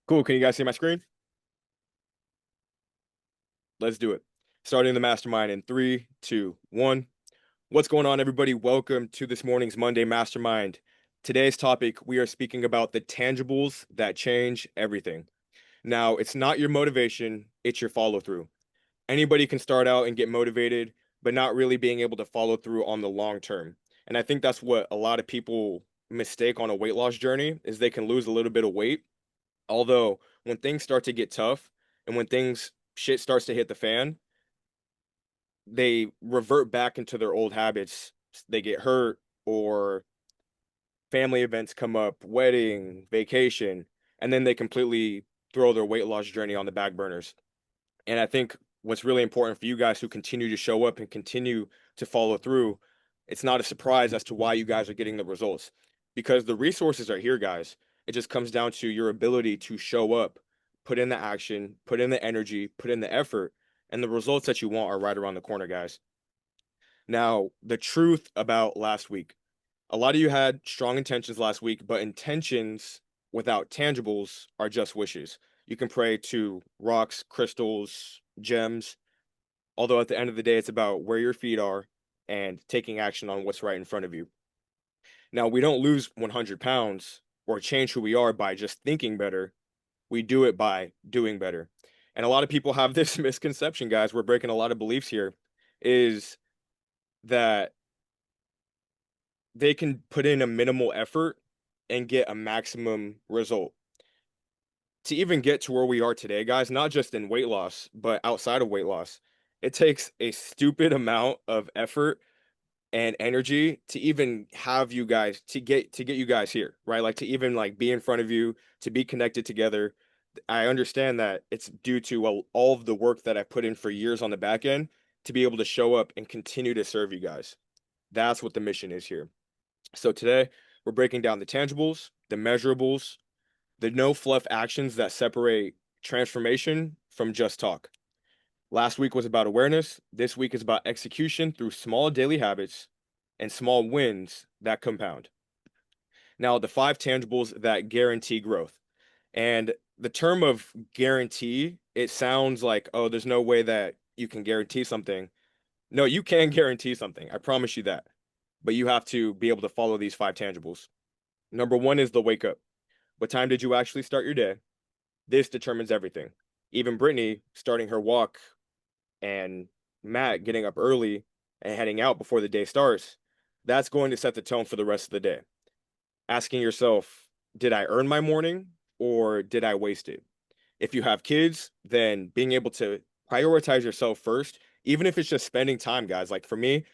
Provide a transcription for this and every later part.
Cool. Can you guys see my screen? Let's do it. Starting the mastermind in three, two, one. What's going on, everybody? Welcome to this morning's Monday Mastermind. Today's topic, we are speaking about the tangibles that change everything. Now, it's not your motivation, it's your follow through. Anybody can start out and get motivated, but not really being able to follow through on the long term. And I think that's what a lot of people mistake on a weight loss journey is they can lose a little bit of weight. Although when things start to get tough and when things shit starts to hit the fan, they revert back into their old habits. They get hurt or family events come up, wedding, vacation, and then they completely throw their weight loss journey on the back burners. And I think what's really important for you guys who continue to show up and continue to follow through, it's not a surprise as to why you guys are getting the results because the resources are here, guys. It just comes down to your ability to show up, put in the action, put in the energy, put in the effort, and the results that you want are right around the corner, guys. Now, the truth about last week. A lot of you had strong intentions last week, but intentions without tangibles are just wishes. You can pray to rocks, crystals, gems, although at the end of the day, it's about where your feet are and taking action on what's right in front of you. Now, we don't lose 100 pounds or change who we are by just thinking better. We do it by doing better. And a lot of people have this misconception, guys. We're breaking a lot of beliefs here, is that they can put in a minimal effort and get a maximum result. To even get to where we are today, guys, not just in weight loss, but outside of weight loss, it takes a stupid amount of effort and energy to even have you guys to get you guys here, right? Like to even like be in front of you, to be connected together. I understand that it's due to all of the work that I've put in for years on the back end to be able to show up and continue to serve you guys. That's what the mission is here. So today we're breaking down the tangibles, the measurables, the no fluff actions that separate transformation from just talk. Last week was about awareness. This week is about execution through small daily habits and small wins that compound. Now, the five tangibles that guarantee growth. And the term of guarantee, it sounds like, oh, there's no way that you can guarantee something. No, you can guarantee something. I promise you that. But you have to be able to follow these five tangibles. Number one is the wake up. What time did you actually start your day? This determines everything. Even Brittany starting her walk and Matt getting up early and heading out before the day starts, that's going to set the tone for the rest of the day. Asking yourself, did I earn my morning or did I waste it? If you have kids, then being able to prioritize yourself first, even if it's just spending time, guys. Like for me,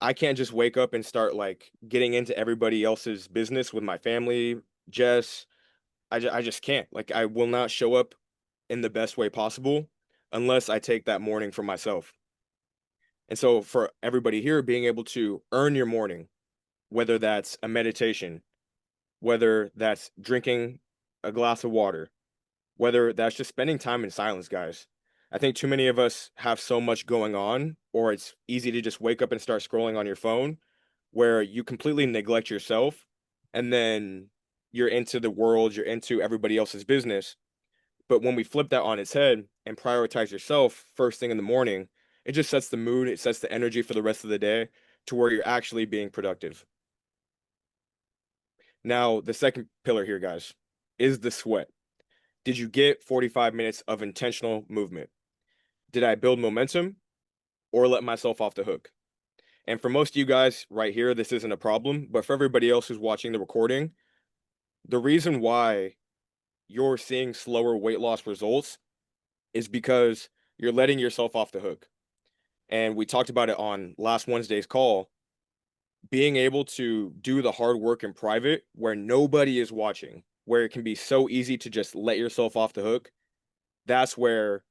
I can't just wake up and start like getting into everybody else's business with my family, Jess. I just can't. Like I will not show up in the best way possible unless I take that morning for myself. And so for everybody here, being able to earn your morning, whether that's a meditation, whether that's drinking a glass of water, whether that's just spending time in silence, guys. I think too many of us have so much going on, or it's easy to just wake up and start scrolling on your phone where you completely neglect yourself and then you're into the world, you're into everybody else's business. But when we flip that on its head and prioritize yourself first thing in the morning, it just sets the mood, it sets the energy for the rest of the day to where you're actually being productive. Now, the second pillar here, guys, is the sweat. Did you get 45 minutes of intentional movement? Did I build momentum or let myself off the hook? And for most of you guys right here, this isn't a problem. But for everybody else who's watching the recording, the reason why you're seeing slower weight loss results is because you're letting yourself off the hook. And we talked about it on last Wednesday's call. Being able to do the hard work in private where nobody is watching, where it can be so easy to just let yourself off the hook, that's where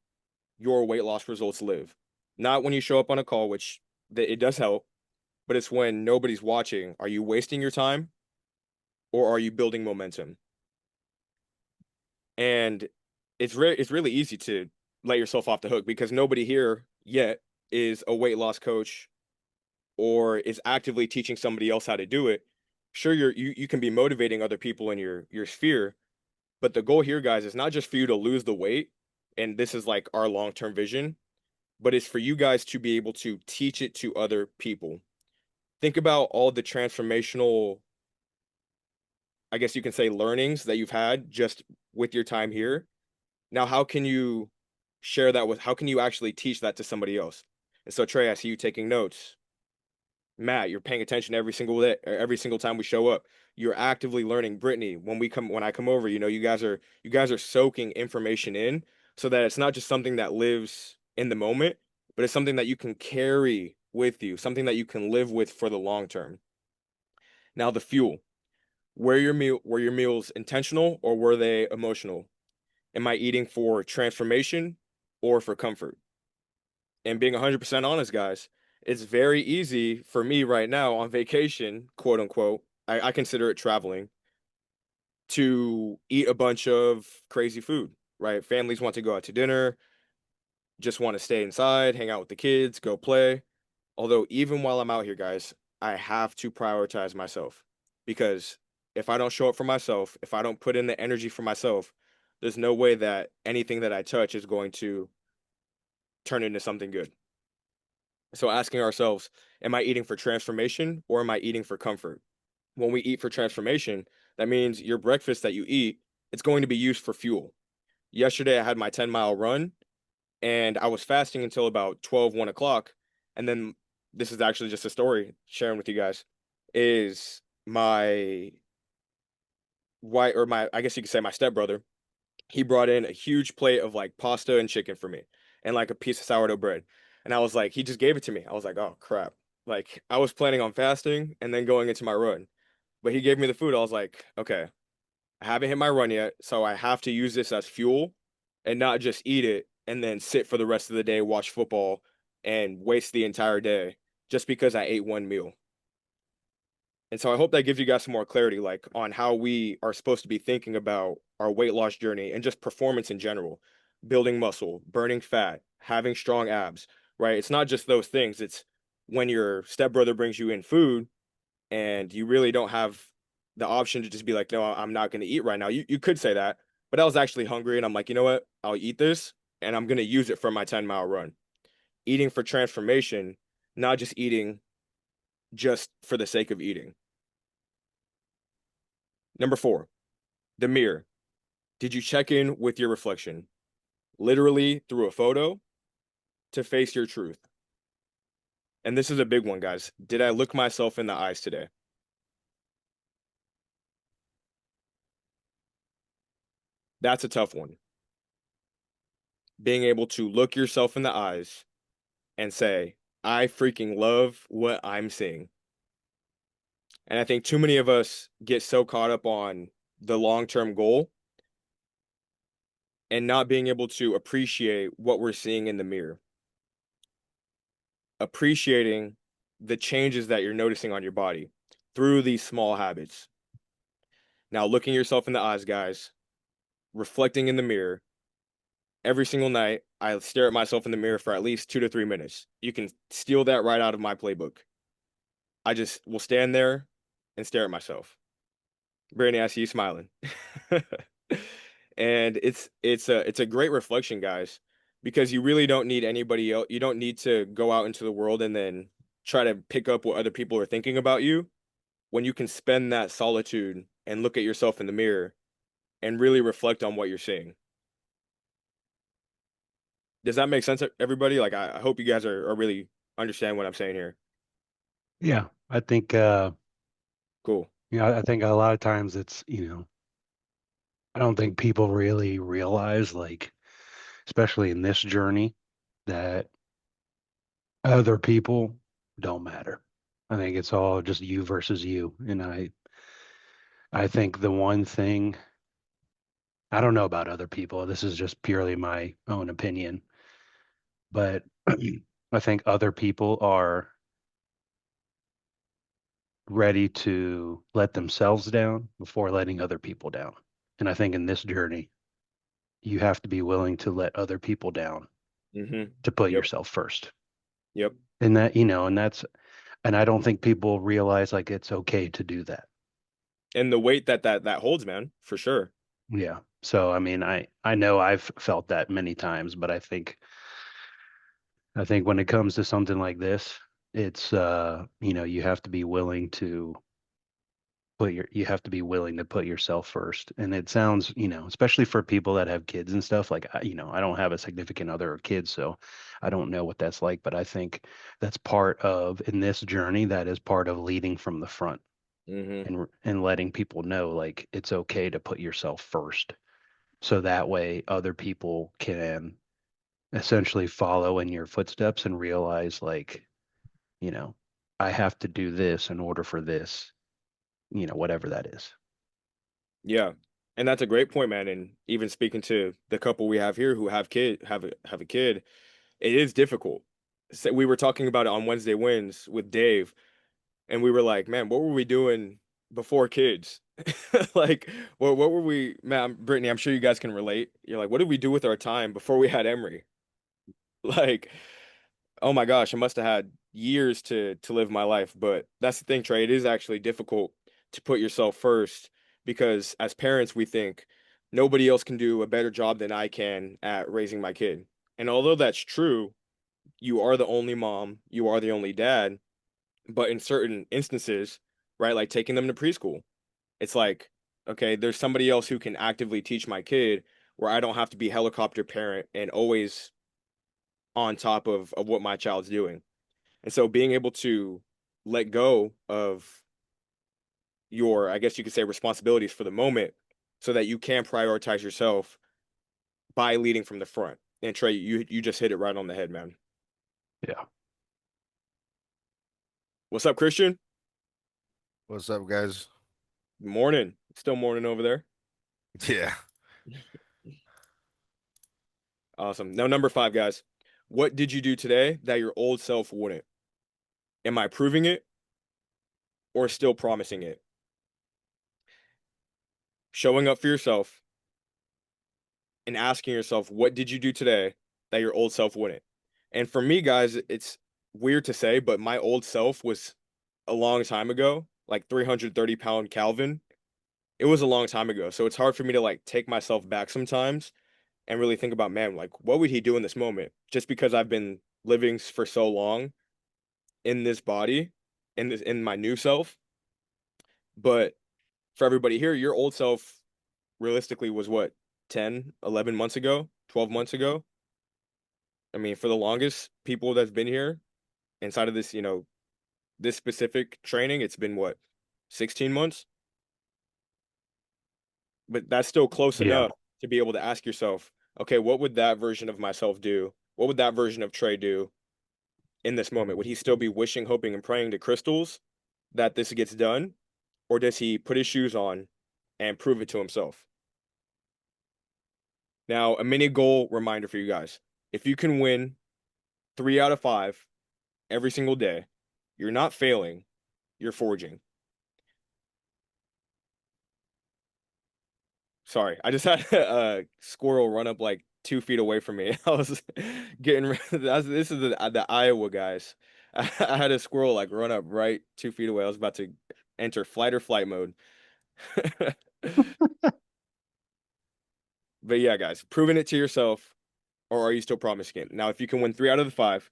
your weight loss results live. Not when you show up on a call, which it does help, but it's when nobody's watching. Are you wasting your time or are you building momentum? And it's really easy to let yourself off the hook because nobody here yet is a weight loss coach or is actively teaching somebody else how to do it. Sure, you can be motivating other people in your sphere, But the goal here, guys, is not just for you to lose the weight, and this is like our long-term vision, but it's for you guys to be able to teach it to other people. Think about all the transformational, I guess you can say, learnings that you've had just with your time here. Now, how can you share that with, how can you actually teach that to somebody else? And so, Trey, I see you taking notes. Matt, you're paying attention every single day, or every single time we show up. You're actively learning. Brittany, when I come over, you guys are soaking information in so that it's not just something that lives in the moment, but it's something that you can carry with you, something that you can live with for the long term. Now, the fuel. Were your meals intentional or were they emotional? Am I eating for transformation or for comfort? And being 100% honest, guys, it's very easy for me right now on vacation, quote unquote. I consider it traveling to eat a bunch of crazy food, right? Families want to go out to dinner, just want to stay inside, hang out with the kids, go play. Although, even while I'm out here, guys, I have to prioritize myself because if I don't show up for myself, if I don't put in the energy for myself, there's no way that anything that I touch is going to turn into something good. So asking ourselves, am I eating for transformation or am I eating for comfort? When we eat for transformation, that means your breakfast that you eat, it's going to be used for fuel. Yesterday, I had my 10-mile run and I was fasting until about 12, 1 o'clock. And then this is actually just a story sharing with you guys is my white or my, I guess you could say my stepbrother. He brought in a huge plate of like pasta and chicken for me and like a piece of sourdough bread. And I was like, he just gave it to me. I was like, oh crap. Like I was planning on fasting and then going into my run, but he gave me the food. I was like, okay, I haven't hit my run yet, so I have to use this as fuel and not just eat it and then sit for the rest of the day, watch football, and waste the entire day just because I ate one meal. And so I hope that gives you guys some more clarity, like on how we are supposed to be thinking about our weight loss journey and just performance in general, building muscle, burning fat, having strong abs, right? It's not just those things. It's when your stepbrother brings you in food and you really don't have the option to just be like, no, I'm not going to eat right now. You could say that, but I was actually hungry and I'm like, you know what? I'll eat this and I'm going to use it for my 10-mile run. Eating for transformation, not just eating just for the sake of eating. Number 4, the mirror. Did you check in with your reflection? Literally through a photo to face your truth. And this is a big one, guys. Did I look myself in the eyes today? That's a tough one. Being able to look yourself in the eyes and say, I freaking love what I'm seeing. And I think too many of us get so caught up on the long-term goal and not being able to appreciate what we're seeing in the mirror. Appreciating the changes that you're noticing on your body through these small habits. Now, looking yourself in the eyes, guys, reflecting in the mirror every single night, I stare at myself in the mirror for at least 2 to 3 minutes. You can steal that right out of my playbook. I just will stand there and stare at myself. Brittany, I see you smiling. And it's a great reflection, guys, because you really don't need anybody else. You don't need to go out into the world and then try to pick up what other people are thinking about you when you can spend that solitude and look at yourself in the mirror and really reflect on what you're seeing. Does that make sense, everybody? Like, I hope you guys are really understand what I'm saying here. Yeah, I think Cool. I think a lot of times it's, I don't think people really realize, like, especially in this journey, that other people don't matter. I think it's all just you versus you. And I think the one thing, I don't know about other people, this is just purely my own opinion, but I think other people are ready to let themselves down before letting other people down. And I think in this journey, you have to be willing to let other people down Mm-hmm. to put Yep. yourself first. Yep. And that, and I don't think people realize like it's okay to do that. And the weight that holds, man, for sure. Yeah. So I mean, I know I've felt that many times, but I think when it comes to something like this, it's you know, you have to be willing to put yourself first. And it sounds, you know, especially for people that have kids and stuff, like you know, I don't have a significant other or kids, so I don't know what that's like, but I think that's part of in this journey, that is part of leading from the front Mm-hmm. and letting people know like it's okay to put yourself first. So that way other people can essentially follow in your footsteps and realize like, you know, I have to do this in order for this, you know, whatever that is. Yeah. And that's a great point, man. And even speaking to the couple we have here who have a kid, it is difficult. So we were talking about it on Wednesday Wins with Dave, and we were like, man, what were we doing before kids? Like, what were we, man, Brittany, I'm sure you guys can relate. You're like, what did we do with our time before we had Emery? Like, oh my gosh, I must have had years to live my life. But that's the thing, Trey. It is actually difficult to put yourself first because as parents, we think nobody else can do a better job than I can at raising my kid. And although that's true, you are the only mom, you are the only dad. But in certain instances, right, like taking them to preschool, it's like, okay, there's somebody else who can actively teach my kid where I don't have to be helicopter parent and always on top of what my child's doing. And so being able to let go of your, I guess you could say, responsibilities for the moment so that you can prioritize yourself by leading from the front. And Trey, you just hit it right on the head, man. Yeah. What's up, Christian? What's up, guys? Morning. Still morning over there. Yeah. Awesome. Now, number five, guys. What did you do today that your old self wouldn't? Am I proving it or still promising it? Showing up for yourself and asking yourself, what did you do today that your old self wouldn't? And for me, guys, it's weird to say, but my old self was a long time ago, like 330-pound Calvin. It was a long time ago. So it's hard for me to like take myself back sometimes and really think about, man, like what would he do in this moment? Just because I've been living for so long in this body, in my new self. But for everybody here, your old self realistically was what, 10, 11 months ago, 12 months ago? I mean, for the longest, people that's been here inside of this, this specific training, it's been what, 16 months? But that's still close Yeah. enough to be able to ask yourself, okay, what would that version of myself do? What would that version of Trey do in this moment? Would he still be wishing, hoping, and praying to crystals that this gets done? Or does he put his shoes on and prove it to himself? Now, a mini goal reminder for you guys. If you can win 3 out of 5 every single day, you're not failing, you're forging. Sorry, I just had a squirrel run up like 2 feet away from me. I was getting this is the Iowa guys. I had a squirrel like run up right 2 feet away. I was about to enter flight or flight mode. But yeah, guys, proving it to yourself, or are you still promising it? Now, if you can win 3 out of the 5,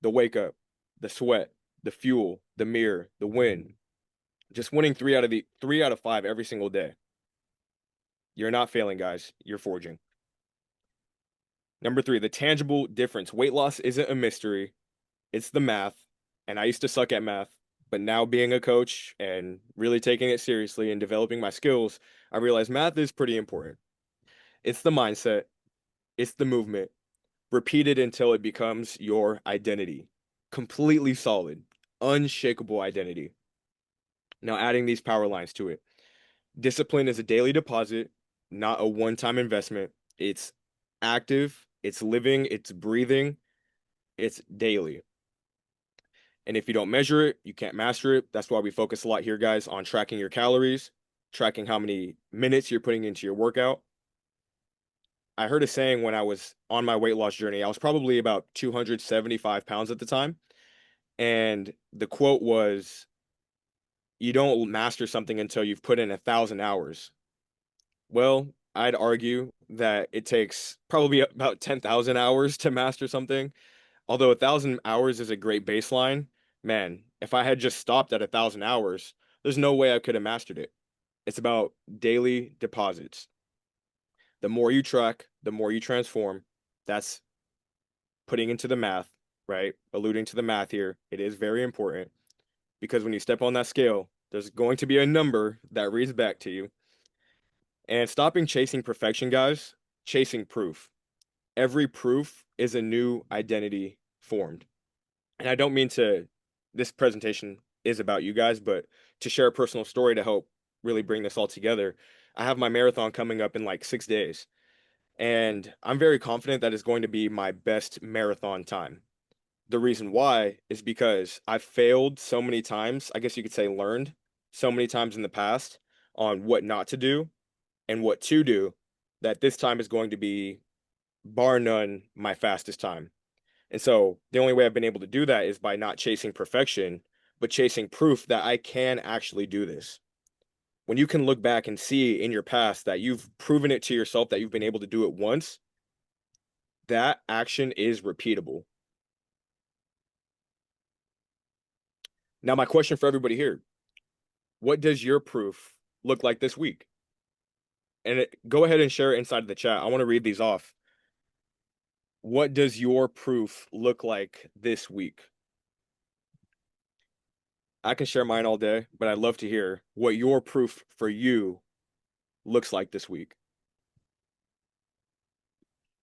the wake up, the sweat, the fuel, the mirror, the win, just winning 3 out of 5 every single day. You're not failing, guys. You're forging. Number 3, the tangible difference. Weight loss isn't a mystery. It's the math. And I used to suck at math, but now being a coach and really taking it seriously and developing my skills, I realize math is pretty important. It's the mindset, it's the movement. Repeat it until it becomes your identity. Completely solid, unshakable identity. Now, adding these power lines to it. Discipline is a daily deposit, not a one-time investment. It's active, it's living, it's breathing, it's daily. And if you don't measure it, you can't master it. That's why we focus a lot here, guys, on tracking your calories, tracking how many minutes you're putting into your workout. I heard a saying when I was on my weight loss journey. I was probably about 275 pounds at the time. And the quote was, you don't master something until you've put in 1,000 hours. Well, I'd argue that it takes probably about 10,000 hours to master something. Although 1,000 hours is a great baseline, man, if I had just stopped at 1,000 hours, there's no way I could have mastered it. It's about daily deposits. The more you track, the more you transform. That's putting into the math, right? Alluding to the math here. It is very important because when you step on that scale, there's going to be a number that reads back to you. And stopping chasing perfection, guys, chasing proof. Every proof is a new identity formed. And I don't mean to, this presentation is about you guys, but to share a personal story to help really bring this all together. I have my marathon coming up in like 6 days, and I'm very confident that it's going to be my best marathon time. The reason why is because I've failed so many times, I guess you could say learned so many times in the past on what not to do and what to do, that this time is going to be, bar none, my fastest time. And so the only way I've been able to do that is by not chasing perfection, but chasing proof that I can actually do this. When you can look back and see in your past that you've proven it to yourself that you've been able to do it once, that action is repeatable. Now, my question for everybody here, what does your proof look like this week? And go ahead and share it inside of the chat. I want to read these off. What does your proof look like this week? I can share mine all day, but I'd love to hear what your proof for you looks like this week.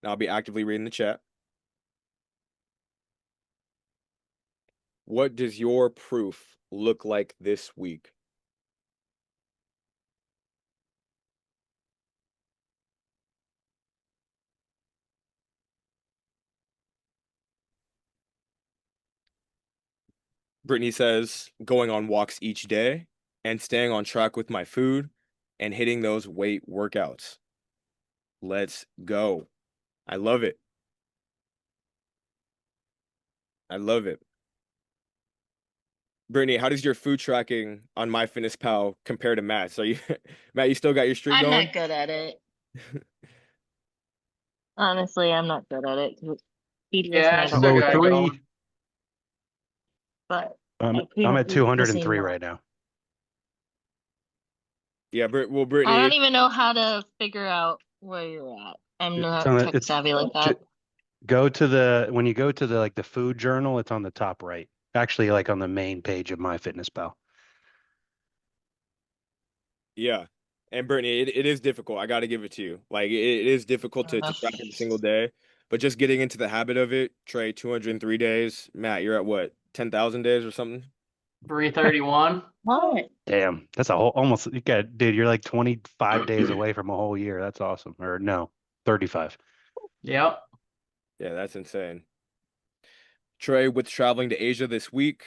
And I'll be actively reading the chat. What does your proof look like this week? Brittany says, going on walks each day and staying on track with my food and hitting those weight workouts. Let's go. I love it. I love it. Brittany, how does your food tracking on MyFitnessPal compare to Matt? So you, Matt, you still got your streak I'm going? not good at it. Honestly, I'm not good at it. 'Cause eat this and Yeah, I I don't still Low got it like it, going. three. but I'm I pretty I'm much at eat the same 203 amount. right now. Yeah, well, I Brittany, don't even know how to figure out where you're at. I'm It's not on the tech savvy like ju- that. go to the when you go to the like the food journal, it's on the top right. Actually, like on the main page of MyFitnessPal. yeah. And Brittany, it is difficult. I got to give it to you. Like it is difficult to track every single day, but just getting into the habit of it. Trey, 203 days. Matt, you're at what? 10,000 days or something? 331. What? Damn, that's a whole almost you got dude, you're like 25 days away from a whole year. That's awesome. Or no, 35. Yep. Yeah, that's insane. Trey, with traveling to Asia this week,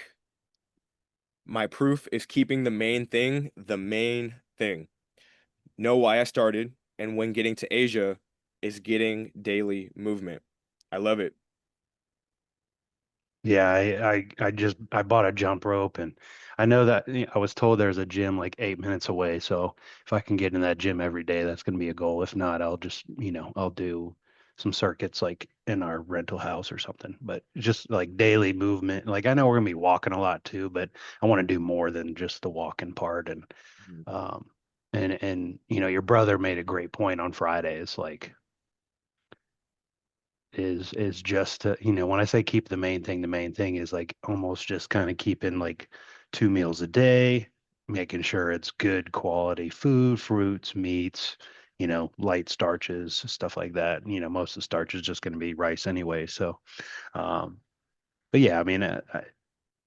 my proof is keeping the main thing the main thing. Know why I started, and when getting to Asia is getting daily movement. I love it. Yeah, I bought a jump rope and I know that I was told there's a gym like 8 minutes away. So if I can get in that gym every day, that's going to be a goal. If not, I'll just, I'll do some circuits like in our rental house or something. But just like daily movement. Like I know we're going to be walking a lot too, but I want to do more than just the walking part. Mhm. Um, and your brother made a great point on Friday. It's like is just to, when I say keep the main thing is like almost just kind of keeping like 2 meals a day, making sure it's good quality food, fruits, meats, light starches, stuff like that. Most of the starch is just going to be rice anyway. So, um, but yeah, I mean,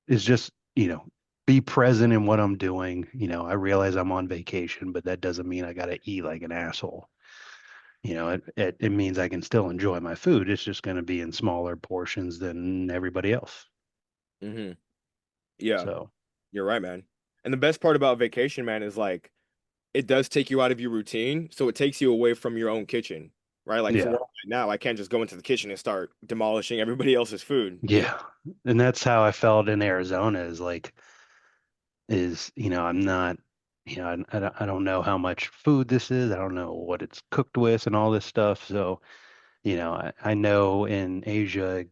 it's just, be present in what I'm doing. I realize I'm on vacation, but that doesn't mean I got to eat like an asshole. It means I can still enjoy my food. It's just going to be in smaller portions than everybody else. Mm-hmm. Yeah, So you're right, man. And the best part about vacation, man, is like it does take you out of your routine, so it takes you away from your own kitchen, right? Like for yeah, what I'm doing now, I can't just go into the kitchen and start demolishing everybody else's food. yeah, and that's how I felt in Arizona. I'm not. I don't know how much food this is. I don't know what it's cooked with and all this stuff. So, I know in Asia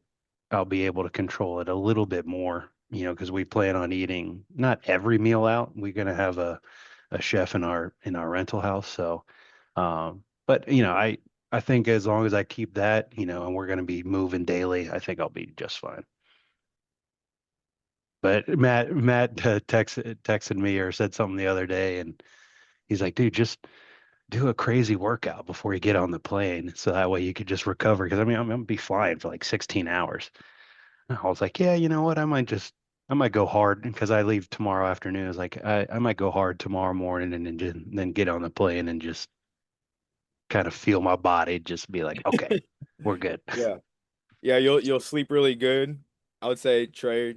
I'll be able to control it a little bit more, because we plan on eating not every meal out. We're gonna have a chef in our rental house. So, but I think as long as I keep that, and we're gonna be moving daily, I think I'll be just fine. But Matt texted me or said something the other day, and he's like, dude, just do a crazy workout before you get on the plane, so that way you could just recover. Because I mean, I'm gonna be flying for like 16 hours. And I was like, yeah, you know what? I might go hard because I leave tomorrow afternoon. I was like, I might go hard tomorrow morning and then get on the plane and just kind of feel my body, just be like, okay, we're good. Yeah. Yeah, you'll sleep really good. I would say, Trey,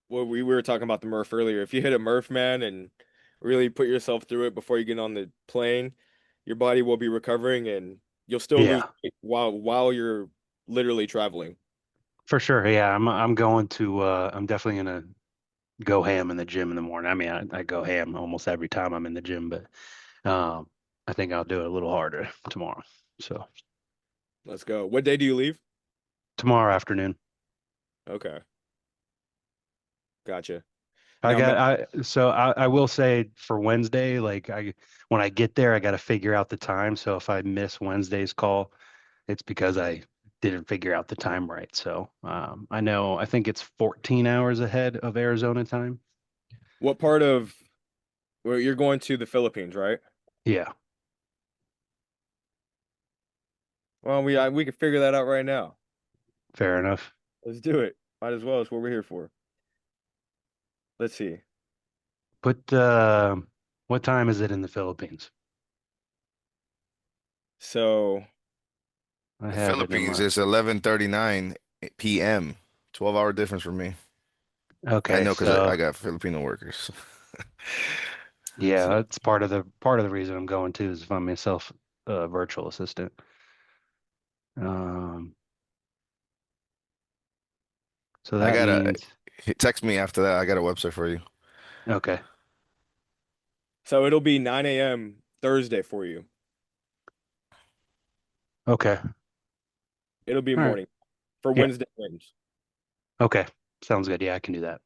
well, we were talking about the Murph earlier. If you hit a Murph, man, and really put yourself through it before you get on the plane, your body will be recovering and you'll still lose Yeah, weight while you're literally traveling. for sure. Yeah, I'm definitely gonna go ham in the gym in the morning. I mean, I go ham almost every time I'm in the gym, but I think I'll do it a little harder tomorrow. So Let's go. What day do you leave? tomorrow afternoon. Okay, gotcha. I Now, got I will say for Wednesday, like when I get there, I got to figure out the time. So if I miss Wednesday's call, it's because I didn't figure out the time right. So I think it's 14 hours ahead of Arizona time. what part of well, you're going to the Philippines, right? Yeah, Well, we can figure that out right now. fair enough. Let's do it. Might as well. It's what we're here for. Let's see. But what time is it in the Philippines? So, I The have it in Philippines my. is 11:39 p.m. 12-hour difference for me. I Okay, know because I so got Filipino workers. yeah, So that's part of the reason I'm going to is to find myself a virtual assistant. Um, so I that gotta means text me after that. I got a website for you. okay. so it'll be 9 a.m. Thursday for you. Okay. It'll be All right. morning for Yeah. Wednesday games. Okay. Sounds good. Yeah, I can do that.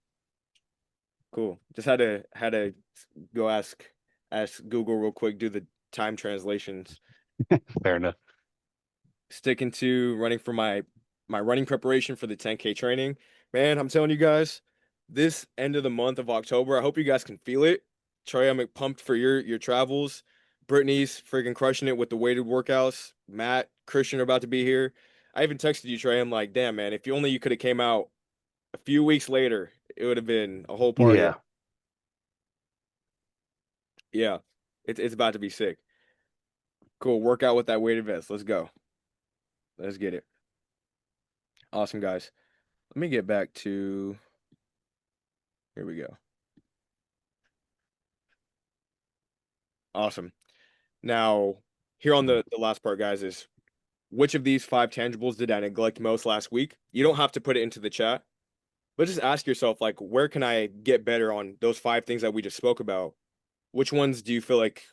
Cool. Just had to go ask Google real quick, do the time translations. Fair enough. Sticking to running for my running preparation for the 10K training. Man, I'm telling you guys, this end of the month of October, I hope you guys can feel it. Trey, I'm pumped for your travels. Brittany's freaking crushing it with the weighted workouts. Matt, Christian are about to be here. I even texted you, Trey. I'm like, damn, man, if you only you could have came out a few weeks later, it would have been a whole party. Yeah. Yeah, it's about to be sick. Cool. Workout with that weighted vest. Let's go. Let's get it. Awesome, guys. Let me get back to here we go. Awesome. Now, here on the last part, guys, is which of these five tangibles did I neglect most last week? You don't have to put it into the chat, but just ask yourself, like, where can I get better on those five things that we just spoke about? Which ones do you feel like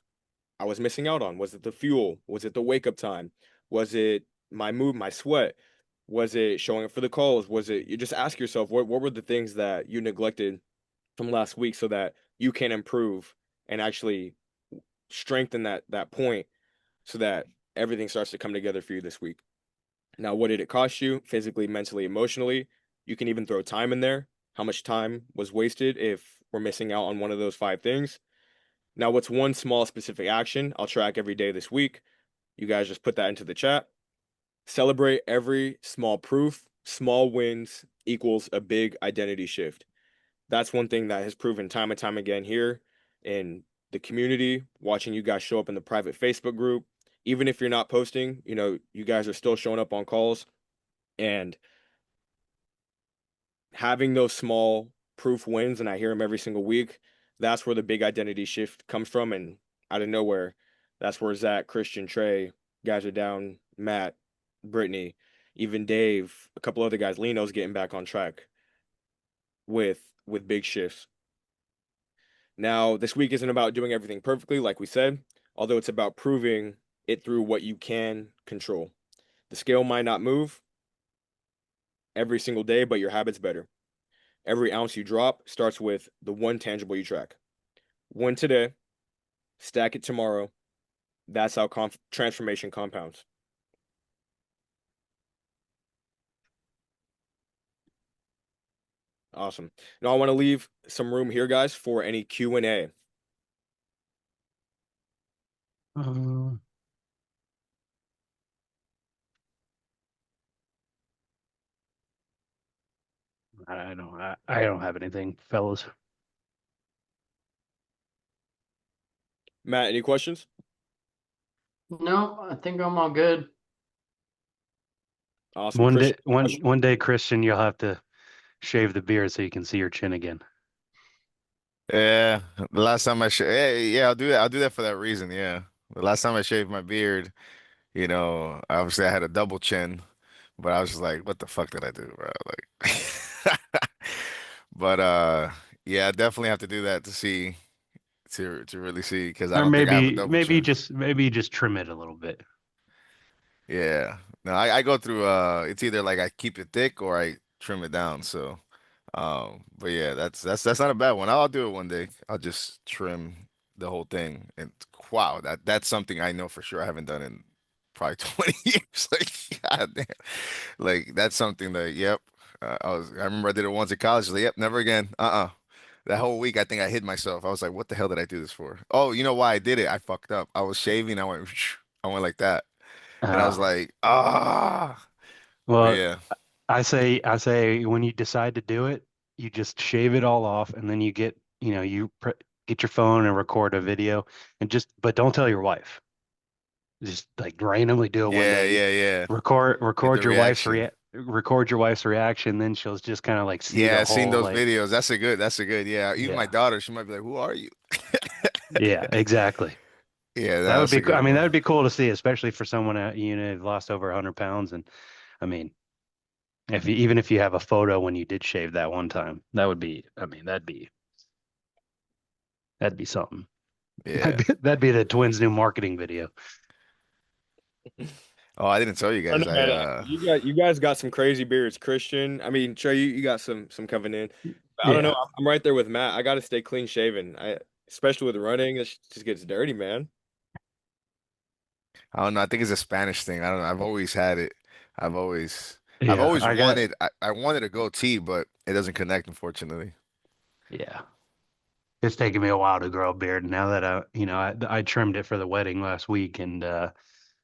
I was missing out on? Was it the fuel? Was it the wake up time? Was it my mood, my sweat? Was it showing up for the calls? Was it you just ask yourself what were the things that you neglected from last week so that you can improve and actually strengthen that point so that everything starts to come together for you this week. Now, what did it cost you physically, mentally, emotionally? You can even throw time in there. How much time was wasted if we're missing out on one of those five things? Now, what's one small specific action I'll track every day this week? You guys just put that into the chat. Celebrate every small proof. Small wins equals a big identity shift. That's one thing that has proven time and time again here in the community, watching you guys show up in the private Facebook group. Even if you're not posting, you guys are still showing up on calls and having those small proof wins, and I hear them every single week. That's where the big identity shift comes from. And out of nowhere, that's where Zach, Christian, Trey, guys are down, Matt, Brittany, even Dave, a couple other guys, Lino's getting back on track with big shifts. Now, this week isn't about doing everything perfectly, like we said, although it's about proving it through what you can control. The scale might not move every single day, but your habit's better. Every ounce you drop starts with the one tangible you track. One today, stack it tomorrow. That's how transformation compounds. Awesome. Now I want to leave some room here, guys, for any Q&A. Um, I don't have anything, fellas. Matt, any questions? No, I think I'm all good. Awesome. One day, Christian, question? one day, Christian, you'll have to shave the beard so you can see your chin again. Yeah, the last time yeah, I'll do that. I'll do that for that reason. Yeah, the last time I shaved my beard, obviously I had a double chin, but I was just like, what the fuck did I do, bro? Like, but yeah, I definitely have to do that to see to really see because I Or don't think I have a maybe double chin. maybe just trim it a little bit. Yeah, no, I go through it's either like I keep it thick or I trim it down. So, but yeah, that's not a bad one. I'll do it one day. I'll just trim the whole thing, and wow, that's something I know for sure I haven't done in probably 20 years. Like, god damn, like that's something that yep. I remember I did it once in college. Like, yep, never again. That whole week, I think I hid myself. I was like, what the hell did I do this for? Oh, you know why I did it? I fucked up. I was shaving. I went like that. And I was Uh, like, ah, but well, yeah, I say when you decide to do it, you just shave it all off, and then you get get your phone and record a video, and but don't tell your wife. Just like randomly do it one yeah, day. yeah, yeah. Record Get the record your wife's reaction. record your wife's reaction, then she'll just kind of like see Yeah, the I've seen whole those like videos. That's a good. Yeah, even my yeah daughter, she might be like, "Who are you?" yeah exactly. Yeah, That would that's a be good I mean that one. would be cool to see, especially for someone who've lost over 100 pounds. And I mean even if you have a photo when you did shave that one time, that would be I mean that'd be something. Yeah. That'd be the twins' new marketing video. Oh, I didn't tell you I guys. know, I man. You guys got some crazy beards, Christian. I mean, Trey, you got some coming in. I don't know. Yeah. I'm right there with Matt. I got to stay clean shaven. Especially with running, it just gets dirty, man. I don't know. I think it's a Spanish thing. I don't know. I've always had it. I've always, I've Yeah. always wanted. I wanted a goatee, but it doesn't connect, unfortunately. Yeah. It's taken me a while to grow a beard. Now that I trimmed it for the wedding last week, and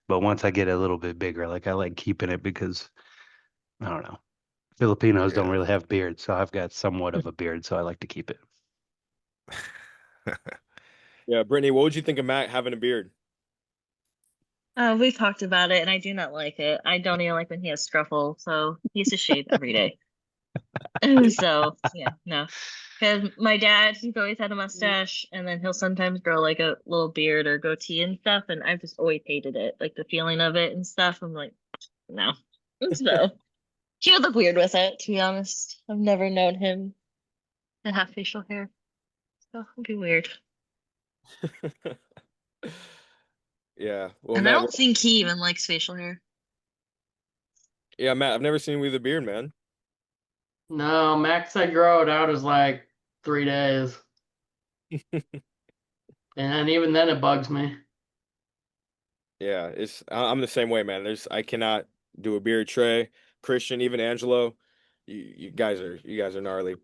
but once I get a little bit bigger, like I like keeping it because I don't know. Filipinos don't Yeah. really have beards, so I've got somewhat of a beard, so I like to keep it. Yeah, Brittany, what would you think of Matt having a beard? We talked about it, and I do not like it. I don't even like when he has scruffle, so he used to shave every day. So yeah, no. Because my dad, he's always had a mustache, and then he'll sometimes grow like a little beard or goatee and stuff, and I've just always hated it, like the feeling of it and stuff. I'm like, no. So he would look weird with it, to be honest. I've never known him to have facial hair, so it'd be weird. Yeah. Well, And I Matt, don't think he even likes facial hair. yeah, Matt, I've never seen you with a beard, man. No, max I grow it out is like 3 days. And even then it bugs me. Yeah, I'm the same way, man. I cannot do a beard. Trey, Christian, even Angelo, you guys are gnarly.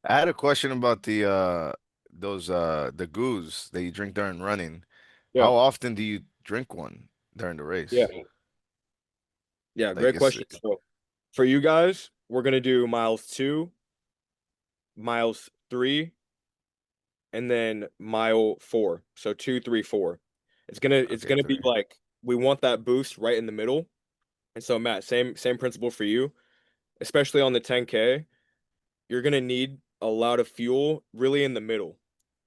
I had a question about the goos that you drink during running. Yeah, How often do you drink one during the yeah, race? yeah. Like Great question. So for you guys, we're gonna do miles 2, miles 3, and then mile 4. So 2, 3, 4. It's okay, gonna be 3. like we want that boost right in the middle. And so Matt, same principle for you, especially on the 10K. You're gonna need a lot of fuel really in the middle.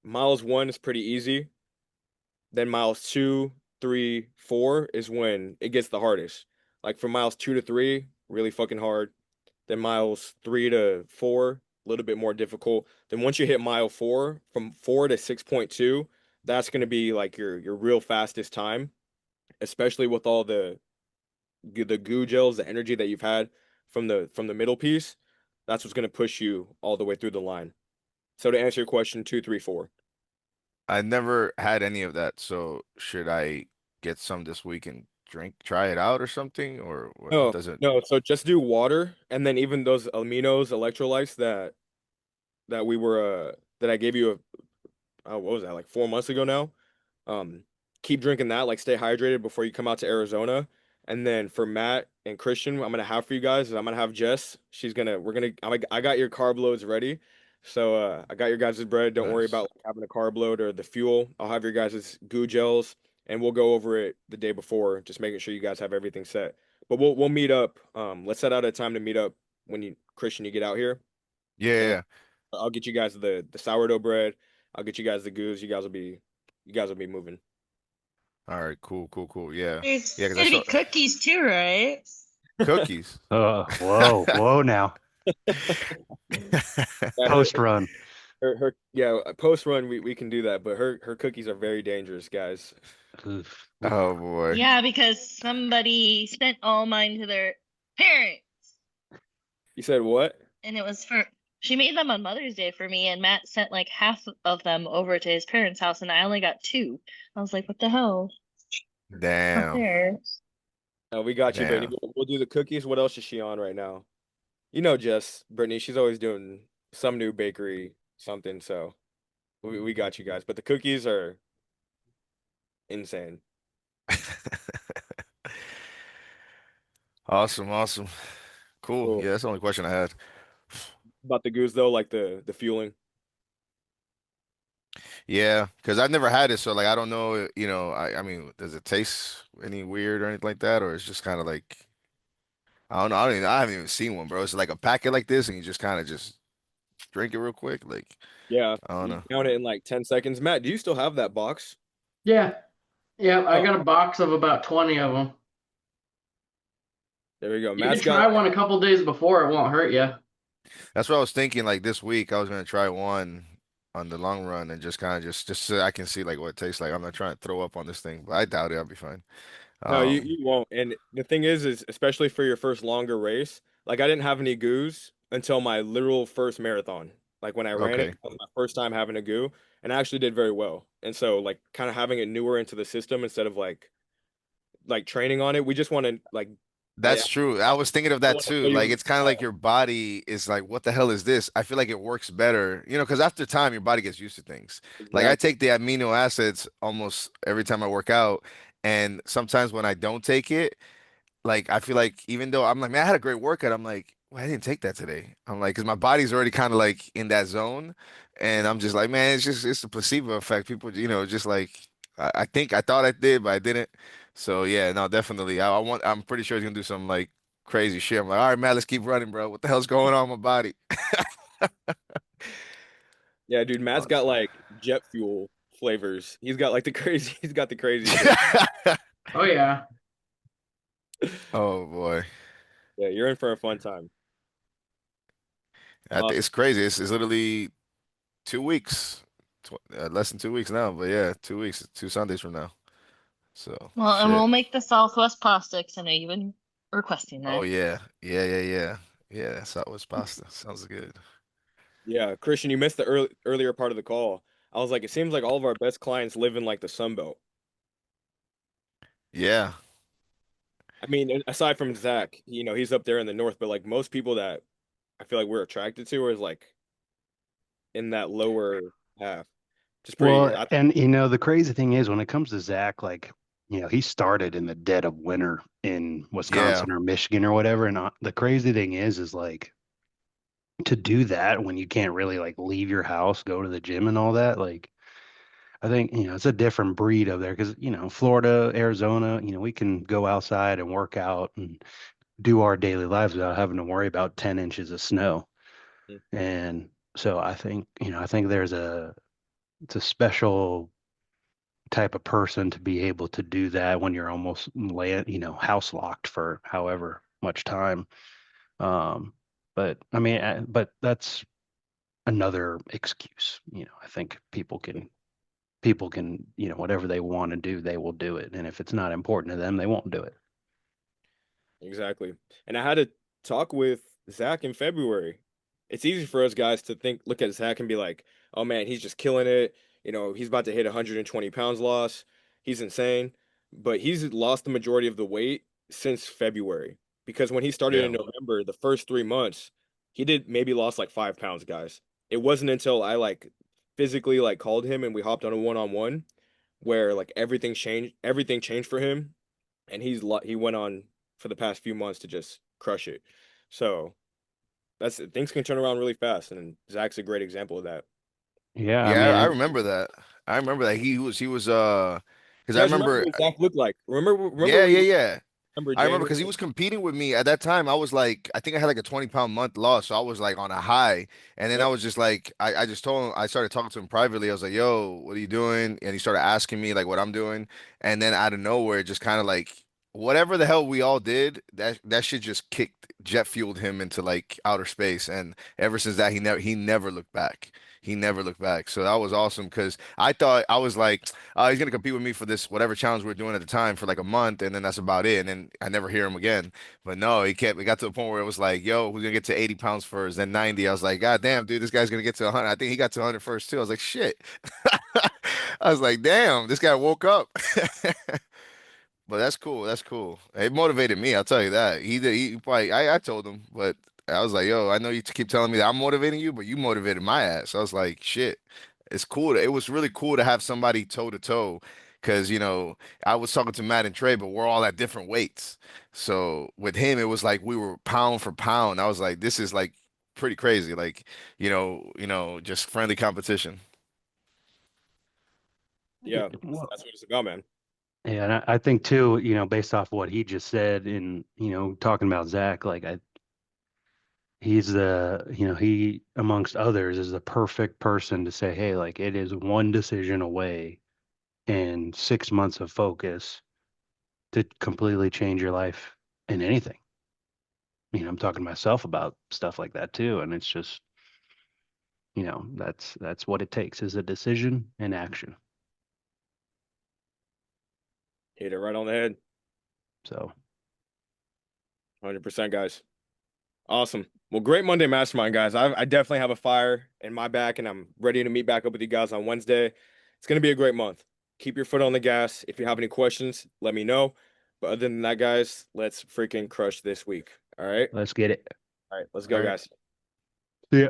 Miles 1 is pretty easy. Then miles 2, 3, 4 is when it gets the hardest. Like from miles 2 to 3, really fucking hard. Then miles 3 to 4, little bit more difficult. Then once you hit mile 4, from 4 to 6.2, that's going to be like your real fastest time, especially with all the goo gels, the energy that you've had from the middle piece. That's what's going to push you all the way through the line. So to answer your question, 2, 3, 4. I never had any of that, so should I get some this week and try it out or something, or what No, does it? no. So just do water, and then even those aminos, electrolytes that we were that I gave you what was that, like 4 months ago now? Um, keep drinking that, like stay hydrated before you come out to Arizona. And then for Matt and Christian, I'm gonna have for you guys is I'm gonna have Jess. I got your carb loads ready. So I got your guys' bread. Don't worry Nice. about having a carb load or the fuel. I'll have your guys' goo gels and we'll go over it the day before, just making sure you guys have everything set. But we'll meet up. Let's set out a time to meet up when you Christian you get out here. Yeah, yeah, And yeah. I'll get you guys the sourdough bread. I'll get you guys the goos. You guys will be moving. All right, cool, cool, cool. Yeah, There's yeah, because I gonna be saw cookies too, right? cookies. Whoa now. Yeah, Post run. her yeah, post run we can do that, but her cookies are very dangerous, guys. Oof. Oh boy. Yeah, because somebody sent all mine to their parents, You said what? and it was for she made them on Mother's Day for me, and Matt sent like half of them over to his parents' house, and I only got two. I was like, what the hell? Not Damn. fair. We got you, Brittany. Damn. We'll do the cookies. What else is she on right now? You know, Jess, Brittany, she's always doing some new bakery something. So we got you guys. But the cookies are insane. Awesome, awesome. Cool. Cool. Yeah, that's the only question I had. About the goose though, like the fueling. Yeah, because I've never had it, so like I don't know, I mean, does it taste any weird or anything like that, or it's just kind of like I haven't even seen one, bro. It's like a packet like this, and you just kind of just drink it real quick. Like Yeah, I don't you know. count it in like 10 seconds. Matt, do you still have that box? Yeah. Yeah, I Oh, got a box of about 20 of them. there we go. You can Matt's try got one a couple days before, it won't hurt you. That's what I was thinking. Like this week, I was gonna try one on the long run and just kind of just so I can see like what it tastes like. I'm not trying to throw up on this thing, but I doubt it. I'll be fine. No, Um, you won't. And the thing is especially for your first longer race, like I didn't have any goos until my literal first marathon. Like when I ran it, okay. that was my first time having a goo, and I actually did very well. And so like kind of having it newer into the system instead of like training on it, we just want to I That's true. I was thinking of that want to too. play Like you. it's kind of like your body is like, what the hell is this? I feel like it works better, because after time your body gets used to things. Like I Exactly. take the amino acids almost every time I work out, and sometimes when I don't take it, like I feel like even though I'm like, man, I had a great workout, I'm like, well, I didn't take that today. I'm like, because my body's already kind of like in that zone, and I'm just like, man, it's a placebo effect. People, just like I think I thought I did, but I didn't. So yeah, no, definitely. I'm pretty sure he's gonna do some like crazy shit. I'm like, all right, man, let's keep running, bro. What the hell's going on with my body? Yeah, dude, Matt's got Awesome. like jet fuel flavors. He's got like the crazy he's got the crazy shit. Oh yeah. Oh boy, Yeah, you're in for a fun time. I think Awesome. it's crazy. It's literally 2 weeks, less than 2 weeks now. But yeah, 2 weeks, 2 Sundays from now. So Well, and shit. we'll make the Southwest pasta because I know you've been requesting Oh that. yeah, yeah, yeah, yeah, yeah. Southwest pasta sounds good. Yeah, Christian, you missed the earlier part of the call. I was like, it seems like all of our best clients live in like the Sun Belt. Yeah, I mean, aside from Zach, he's up there in the north, but like most people that I feel like we're attracted to is like in that lower half. Just pretty. Well, and the crazy thing is when it comes to Zach, like, he started in the dead of winter in yeah. Wisconsin or Michigan or whatever. And the crazy thing is like to do that when you can't really like leave your house, go to the gym and all that, like I think, it's a different breed of there because, Florida, Arizona, we can go outside and work out and do our daily lives without having to worry about 10 inches of snow. Mm. And so I think it's a special type of person to be able to do that when you're almost house locked for however much time. But I mean, but that's another excuse. I think people can, whatever they want to do, they will do it. And if it's not important to them, they won't do it. Exactly. And I had a talk with Zach in February. It's easy for us guys to look at Zach and be like, oh man, he's just killing it. He's about to hit 120 pounds loss. He's insane. But he's lost the majority of the weight since February. Because when he started in Yeah. November, the first 3 months, he did maybe lost like 5 pounds, guys. It wasn't until I physically called him and we hopped on a one-on-one where everything changed for him, and he went on for the past few months to just crush it. So things can turn around really fast, and Zach's a great example of that. Yeah, I Yeah, mean, I remember that. I remember that he was because You I guys remember remember what Zach looked like? Remember yeah, we yeah, yeah. remember I remember January? because he was competing with me at that time. I was like, I think I had like a 20-pound month loss, so I was like on a high. And then I Yep. was just like, I just told him, I started talking to him privately. I was like, yo, what are you doing? And he started asking me like what I'm doing. And then out of nowhere, just kind of like whatever the hell we all did, that shit just jet fueled him into like outer space. And ever since that, he never looked back. He never looked back. So that was awesome because I thought I was like, he's gonna compete with me for this whatever challenge we are doing at the time for like a month, and then that's about it. And then I never hear him again. But no, he kept. We got to the point where it was like, yo, we're gonna get to 80 pounds first, then 90. I was like, God damn, dude, this guy's gonna get to 100. I think he got to 100 first too. I was like, shit. I was like, damn, this guy woke up. But that's cool. That's cool. It motivated me. I'll tell you that. He did. He probably. I told him, but I was like, yo, I know you keep telling me that I'm motivating you, but you motivated my ass. I was like, shit. It's cool. It was really cool to have somebody toe to toe, because I was talking to Matt and Trey, but we're all at different weights. So with him, it was like we were pound for pound. I was like, this is like pretty crazy. Like, just friendly competition. Yeah, well, that's what it's about, man. yeah, and I think too, based off what he just said and, talking about Zach, like he's he amongst others is the perfect person to say, hey, like it is one decision away and 6 months of focus to completely change your life in anything. I'm talking to myself about stuff like that too. And it's just, that's what it takes is a decision and action. Hit it right on the head. So 100%, guys. Awesome. Well, great Monday mastermind, guys. I definitely have a fire in my back, and I'm ready to meet back up with you guys on Wednesday. It's going to be a great month. Keep your foot on the gas. If you have any questions, let me know. But other than that, guys, let's freaking crush this week. All right. let's get it. All right. Let's go, All right. guys. Yeah.